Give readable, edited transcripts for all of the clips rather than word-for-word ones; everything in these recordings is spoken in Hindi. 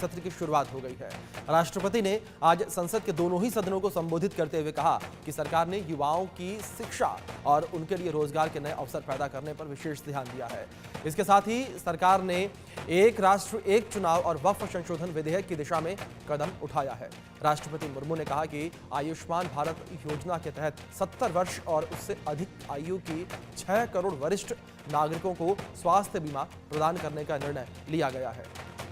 सत्र की शुरुआत हो गई है। राष्ट्रपति ने आज संसद के दोनों ही सदनों को संबोधित करते हुए कहा कि सरकार ने युवाओं की शिक्षा और उनके लिए रोजगार के नए अवसर पैदा करने पर विशेष ध्यान दिया है। इसके साथ ही सरकार ने एक राष्ट्र एक चुनाव और वक्फ संशोधन विधेयक की दिशा में कदम उठाया है। राष्ट्रपति मुर्मू ने कहा कि आयुष्मान भारत योजना के तहत 70 वर्ष और उससे अधिक आयु की 6 करोड़ वरिष्ठ नागरिकों को स्वास्थ्य बीमा प्रदान करने का निर्णय लिया गया है।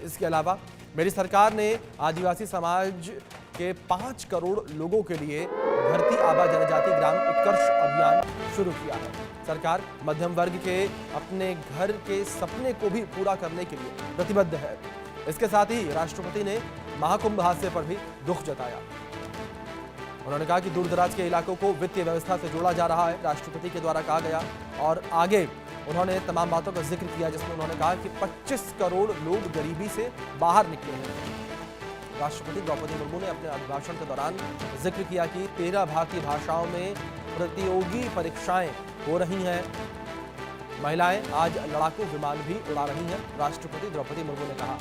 इसके अलावा मेरी सरकार ने आदिवासी समाज के 5 करोड़ लोगों के लिए धरती आबा जनजाति ग्राम उत्कर्ष अभियान शुरू किया है। सरकार मध्यम वर्ग के अपने घर के सपने को भी पूरा करने के लिए प्रतिबद्ध है। इसके साथ ही राष्ट्रपति ने महाकुंभ हादसे पर भी दुख जताया। उन्होंने कहा कि दूरदराज के इलाकों को वित्तीय व्यवस्था से जोड़ा जा रहा है, राष्ट्रपति के द्वारा कहा गया। और आगे उन्होंने तमाम बातों का जिक्र किया, जिसमें उन्होंने कहा कि 25 करोड़ लोग गरीबी से बाहर निकले हैं। राष्ट्रपति द्रौपदी मुर्मू ने अपने अभिभाषण के दौरान जिक्र किया कि 13 भारतीय भाषाओं में प्रतियोगी परीक्षाएं हो रही हैं। महिलाएं आज लड़ाकू विमान भी उड़ा रही हैं, राष्ट्रपति द्रौपदी मुर्मू ने कहा।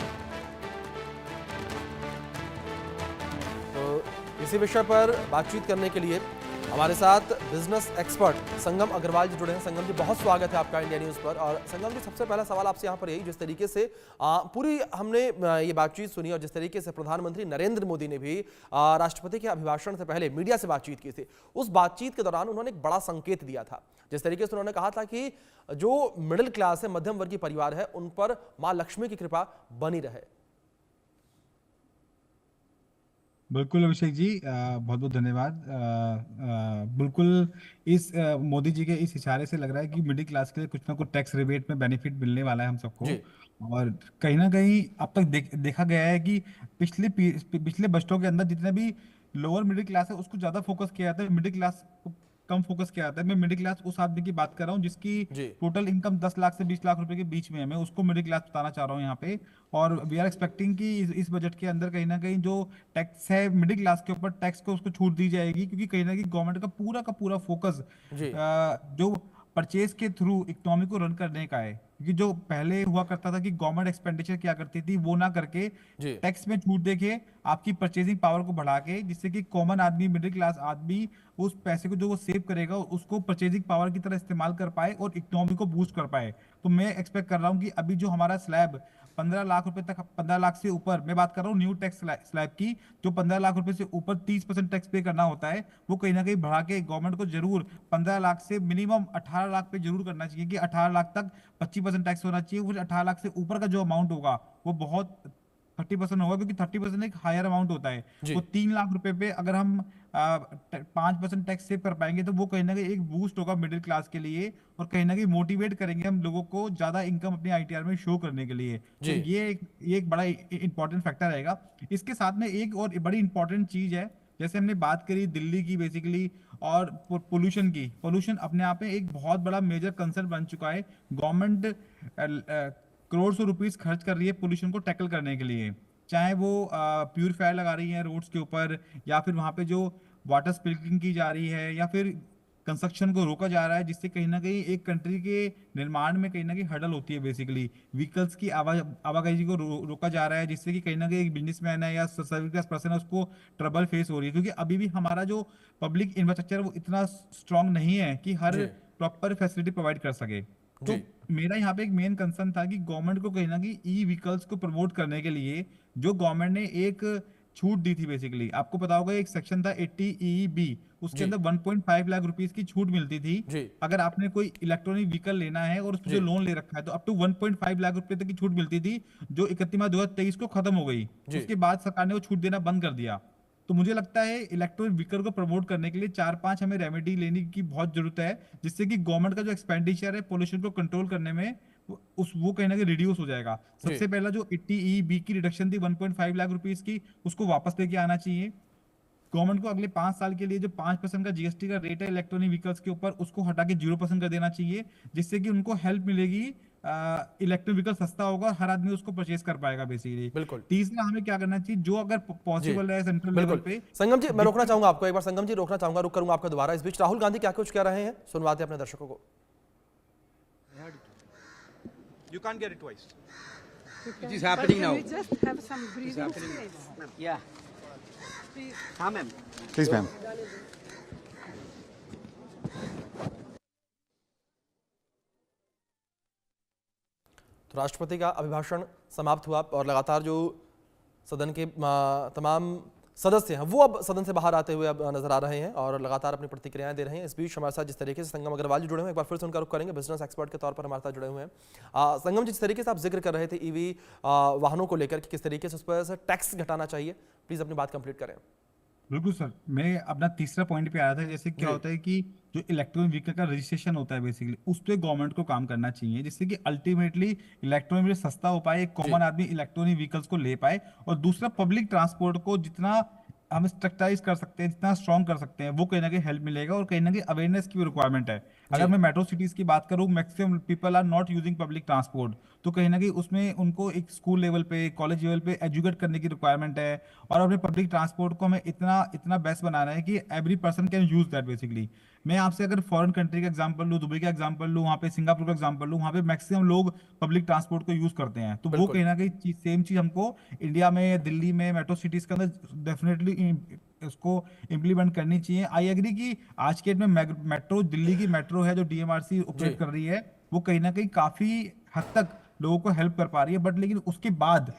तो इसी विषय पर बातचीत करने के लिए हमारे साथ बिजनेस एक्सपर्ट संगम अग्रवाल जी जुड़े हैं। संगम जी, बहुत स्वागत है आपका इंडिया न्यूज़ पर। और संगम जी, सबसे पहला सवाल आपसे यहाँ पर यही, जिस तरीके से पूरी हमने ये बातचीत सुनी और जिस तरीके से प्रधानमंत्री नरेंद्र मोदी ने भी राष्ट्रपति के अभिभाषण से पहले मीडिया से बातचीत की थी, उस बातचीत के दौरान उन्होंने एक बड़ा संकेत दिया था। जिस तरीके से उन्होंने कहा था कि जो मिडिल क्लास है, मध्यम वर्गीय परिवार है, उन पर माँ लक्ष्मी की कृपा बनी रहे। बिल्कुल अभिषेक जी, बहुत बहुत धन्यवाद। बिल्कुल इस मोदी जी के इस इशारे से लग रहा है कि मिडिल क्लास के लिए कुछ ना कुछ टैक्स रिबेट में बेनिफिट मिलने वाला है हम सबको। जी। और कहीं ना कहीं अब तक देखा गया है कि पिछले बजटों के अंदर जितने भी लोअर मिडिल क्लास है उसको ज्यादा फोकस किया जाता है, मिडिल क्लास को कम फोकस किया जाता है। मैं मिडिल क्लास उस आदमी की बात कर रहा हूँ जिसकी जी। टोटल इनकम 10 लाख से 20 लाख रुपए के बीच में है, मैं उसको मिडिल क्लास बताना चाह रहा हूँ यहाँ पे। और वी आर एक्सपेक्टिंग कि इस बजट के अंदर कहीं ना कहीं जो टैक्स है मिडिल क्लास के ऊपर, टैक्स को उसको छूट दी जाएगी, क्योंकि कहीं ना कहीं गवर्नमेंट का पूरा फोकस जी। जो परचेज के थ्रू इकोनॉमी को रन करने का है। क्योंकि जो पहले हुआ करता था कि गवर्नमेंट एक्सपेंडिचर क्या करती थी, वो ना करके जी। टैक्स में छूट देके आपकी परचेजिंग पावर को बढ़ा के, जिससे कि कॉमन आदमी, मिडिल क्लास आदमी उस पैसे को जो वो सेव करेगा उसको परचेजिंग पावर की तरह इस्तेमाल कर पाए और इकोनॉमी को बूस्ट कर पाए। तो मैं एक्सपेक्ट कर रहा हूँ कि अभी जो हमारा स्लैब 15 लाख रुपए तक, 15 लाख से ऊपर, मैं बात कर रहा हूँ न्यू टैक्स स्लैब की, जो 15 लाख रुपए से ऊपर 30% टैक्स पे करना होता है, वो कहीं ना कहीं बढ़ा के गवर्नमेंट को जरूर 15 लाख से मिनिमम 18 लाख पे जरूर करना चाहिए कि 18 लाख तक 25% टैक्स होना चाहिए। वो 18 लाख से ऊपर का जो अमाउंट होगा वो बहुत 30% होगा, क्योंकि 30% एक हायर अमाउंट होता है। वो 3 लाख रुपए पे अगर हम 5% टैक्स सेव कर पाएंगे तो वो कहीं ना कहीं एक बूस्ट होगा मिडिल क्लास के लिए, और कहीं ना कहीं मोटिवेट करेंगे हम लोगों को ज्यादा इनकम अपनी आईटीआर में शो करने के लिए। तो ये एक बड़ा इंपॉर्टेंट फैक्टर रहेगा। इसके साथ में एक और बड़ी इंपॉर्टेंट चीज है, जैसे हमने बात करी दिल्ली की बेसिकली, और पोल्यूशन की। पोल्यूशन अपने आप में एक बहुत बड़ा मेजर कंसर्न बन चुका है। गवर्नमेंट करोड़ सौ रुपीस खर्च कर रही है पोल्यूशन को टैकल करने के लिए, चाहे वो प्यूरिफायर लगा रही है रोड्स के ऊपर, या फिर वहां पे जो वाटर स्पिल्किंग की जा रही है, या फिर कंस्ट्रक्शन को रोका जा रहा है, जिससे कहीं ना कहीं एक कंट्री के निर्माण में कहीं ना कहीं हडल होती है। बेसिकली व्हीकल्स की आवाजाही को रोका जा रहा है, जिससे कि कहीं ना कहीं एक बिजनेसमैन है या सर्विस क्लास पर्सन है उसको ट्रबल फेस हो रही है, क्योंकि अभी भी हमारा जो पब्लिक इंफ्रास्ट्रक्चर वो इतना स्ट्रांग नहीं है कि हर प्रॉपर फैसिलिटी प्रोवाइड कर सके। तो मेरा यहाँ पे एक मेन कंसर्न था कि गवर्नमेंट को कहीं ना कहीं ई व्हीकल्स को प्रमोट करने के लिए जो गवर्नमेंट ने एक छूट दी थी, बेसिकली आपको पता होगा एक सेक्शन था 80EB, उसके अंदर 1.5 लाख रुपीस की छूट मिलती थी अगर आपने कोई इलेक्ट्रॉनिक व्हीकल लेना है और उस पर जो लोन ले रखा है, तो अप टू 1.5 लाख रुपए तक की छूट मिलती थी, जो 31 मार्च 2023 को खत्म हो गई। उसके बाद सरकार ने वो छूट देना बंद कर दिया। तो मुझे लगता है इलेक्ट्रॉनिक व्हीकल को प्रमोट करने के लिए 4-5 हमें रेमेडी लेने की बहुत जरूरत है, जिससे कि गवर्नमेंट का जो एक्सपेंडिचर है पोल्यूशन को कंट्रोल करने में वो कहीं ना कहीं रिड्यूस हो जाएगा। सबसे पहला जो 80EB की रिडक्शन थी 1.5 लाख रुपीस की, उसको वापस लेके आना चाहिए। गवर्नमेंट को अगले 5 साल के लिए जो 5% का जीएसटी का रेट है इलेक्ट्रॉनिक व्हीकल्स के ऊपर, उसको हटा के 0% कर देना चाहिए, जिससे कि उनको हेल्प मिलेगी। इलेक्ट्रिक व्हीकल सस्ता होगा, हर आदमी उसको परचेज कर पाएगा बेसिकली। बिल्कुल। तीसरा हमें क्या करना चाहिए, जो अगर पॉसिबल है सेंट्रल लेवल पे। संगम जी, मैं रोकना चाहूंगा आपको एक बार। संगम जी रोकना चाहूंगा, रुक करूंगा आपका दोबारा। इस बीच राहुल गांधी क्या कुछ कह रहे हैं, सुनवाते अपने दर्शकों को। You can't get it twice. It is happening now. We just have some breathing space. Yeah. हाँ मैम. Please, ma'am. तो राष्ट्रपति का अभिभाषण समाप्त हुआ और लगातार जो सदन के तमाम सदस्य हैं वो अब सदन से बाहर आते हुए अब नजर आ रहे हैं और लगातार अपनी प्रतिक्रियाएं दे रहे हैं। इस बीच हमारे साथ जिस तरीके से संगम अग्रवाल जी जुड़े हुए हैं, एक बार फिर से उनका रुख करेंगे, बिजनेस एक्सपर्ट के तौर पर हमारे साथ जुड़े हुए हैं। संगम जी, जिस तरीके से आप जिक्र कर रहे थे ईवी वाहनों को लेकर कि किस तरीके से उस पर टैक्स घटाना चाहिए, प्लीज अपनी बात कंप्लीट करें। बिल्कुल सर, मैं अपना तीसरा पॉइंट पे आया था। जैसे क्या होता है कि जो इलेक्ट्रॉनिक व्हीकल का रजिस्ट्रेशन होता है बेसिकली उस पे गवर्नमेंट को काम करना चाहिए, जिससे कि अल्टीमेटली इलेक्ट्रॉनिक व्हीकल सस्ता हो पाए, एक कॉमन आदमी इलेक्ट्रॉनिक व्हीकल्स को ले पाए, और दूसरा पब्लिक ट्रांसपोर्ट को जितना हम स्ट्रक्चराइज कर सकते हैं, जितना स्ट्रॉन्ग कर सकते हैं, वो कहीं ना कहीं हेल्प मिलेगा। और कहीं ना कहीं अवेयरनेस की भी रिक्वायरमेंट है। अगर मैं मेट्रो सिटीज की बात करूं, maximum people are not using public transport, तो कहीं ना कहीं उसमें उनको एक स्कूल लेवल पे, कॉलेज लेवल पे एजुकेट करने की रिक्वायरमेंट है। और अपने पब्लिक ट्रांसपोर्ट को हमें इतना इतना बेस्ट बनाना है कि every person can use that basically. मैं आपसे अगर फॉरेन कंट्री का एग्जांपल लूं, दुबई का एग्जांपल लूं, वहाँ पे सिंगापुर का एग्जांपल लूं, वहाँ पे मैक्सिमम लोग पब्लिक ट्रांसपोर्ट को यूज करते हैं। तो वो कहीं ना कहीं सेम चीज हमको इंडिया में, दिल्ली में, मेट्रो सिटीज के अंदर डेफिनेटली इसको इम्प्लीमेंट करनी चाहिए। आई एग्री कि आज के डेट में मेट्रो, दिल्ली की मेट्रो है जो डीएमआरसी ऑपरेट कर रही है, वो कहीं ना कहीं काफी हद तक लोगों को हेल्प कर पा रही है। बट लेकिन उसके बाद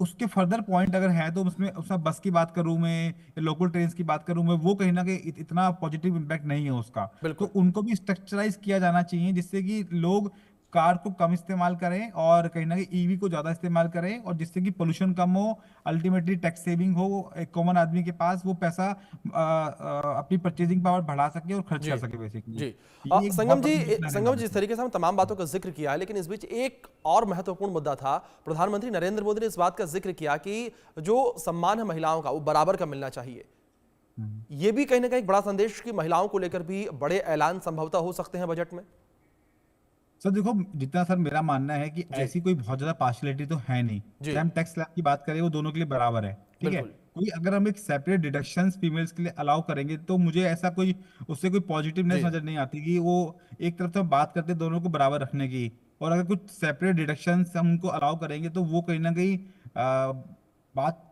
उसके फर्दर पॉइंट अगर है तो उसमें बस की बात करूं मैं या लोकल ट्रेन की बात करूं मैं, वो कहीं ना कहीं इतना पॉजिटिव इम्पैक्ट नहीं है उसका। तो उनको भी स्ट्रक्चराइज किया जाना चाहिए, जिससे कि लोग कार को कम इस्तेमाल करें और कहीं ना कहीं ईवी को ज्यादा इस्तेमाल करें, और जिससे कि पोल्यूशन कम हो, अल्टीमेटली टैक्स सेविंग हो, एक कॉमन आदमी के पास वो पैसा अपनी परचेजिंग पावर बढ़ा सके और खर्च कर सके बेसिकली। जी संगम जी, जिस तरीके से हम तमाम बातों का जिक्र किया है, लेकिन इस बीच एक और महत्वपूर्ण मुद्दा था। प्रधानमंत्री नरेंद्र मोदी ने इस बात का जिक्र किया कि जो सम्मान है महिलाओं का वो बराबर का मिलना चाहिए। ये भी कहीं ना कहीं एक बड़ा संदेश कि महिलाओं को लेकर भी बड़े ऐलान संभवतः हो सकते हैं बजट में। सर देखो, जितना सर मेरा मानना है कि ऐसी कोई बहुत ज्यादा पार्शियलिटी तो है नहीं। चाहे हम टैक्स स्लैब की बात करें, वो दोनों के लिए बराबर है, ठीक है। कोई अगर हम एक सेपरेट डिडक्शंस फीमेल्स के लिए अलाउ करेंगे तो मुझे ऐसा कोई उससे कोई पॉजिटिवनेस नजर नहीं आती कि वो एक तरफ से हम बात करते हैं दोनों को बराबर रखने की, और अगर कुछ सेपरेट डिडक्शंस हम उनको अलाउ करेंगे तो वो कहीं ना कहीं बात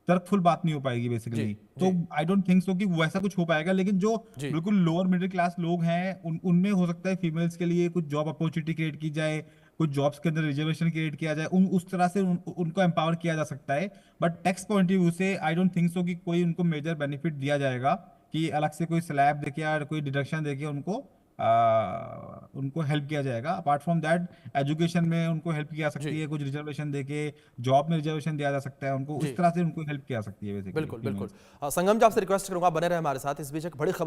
तर्कफुल बात नहीं हो पाएगी बेसिकली। तो आई डोंट थिंक सो कि वैसा कुछ हो पाएगा। लेकिन जो बिल्कुल लोअर मिडिल क्लास लोग हैं उनमें हो सकता है फीमेल्स के लिए कुछ जॉब अपॉर्चुनिटी क्रिएट की जाए, कुछ जॉब्स के अंदर रिजर्वेशन क्रिएट किया जाए, उस तरह से उनको एम्पावर किया जा सकता है। But tax point of view से आई डोंट थिंक सो कि कोई उनको मेजर बेनिफिट दिया जाएगा कि अलग से कोई स्लैब देके या कोई डिडक्शन देके उनको हेल्प किया जाएगा। अपार्ट फ्रॉम दैट एजुकेशन में उनको हेल्प किया सकती है, कुछ रिजर्वेशन देके, जॉब में रिजर्वेशन दिया जा सकता है उनको, उस तरह से उनको हेल्प किया सकती है बेसिकली। बिल्कुल बिल्कुल। संगम जी, आपसे रिक्वेस्ट करूंगा बने रहे हमारे साथ। इस बीच एक बड़ी खबर